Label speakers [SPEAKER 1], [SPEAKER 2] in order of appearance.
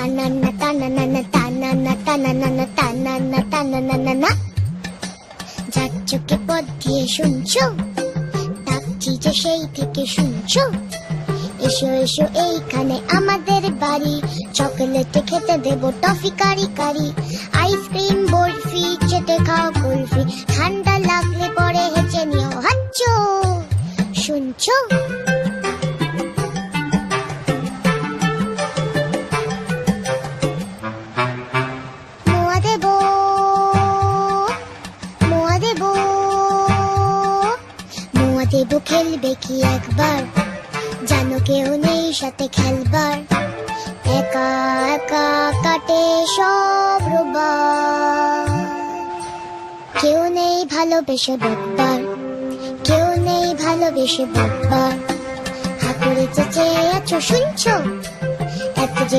[SPEAKER 1] তানান্না তানান্না তানান্না তানান্না তানান্না তানান্না। যার চোখে পথ দিয়ে শুনছো, ডাকছি যে সেই থেকে শুনছো। এসো এসো এইখানে আমাদের বাড়ি, চকলেটে খেতে দেবো টফি কারি কারি। আইসক্রিম বরফি চেটে খাও কুলফি, ঠান্ডা লাগলে পরে হেঁচে নিও হাচ্চো। শুনছো? মোয়া দেবো, মোয়া দেবো, মোয়া দেবো খেলবে কি একবার, জানো কেউ নেই সাথে খেলবার। একা একা কাটে সব রোববার, কেউ নেই ভালোবেসে বকবার, কেউ নেই ভালোবেসে বকবার। হাতুড়ে চেঁচে আছো শুনছো? এত যে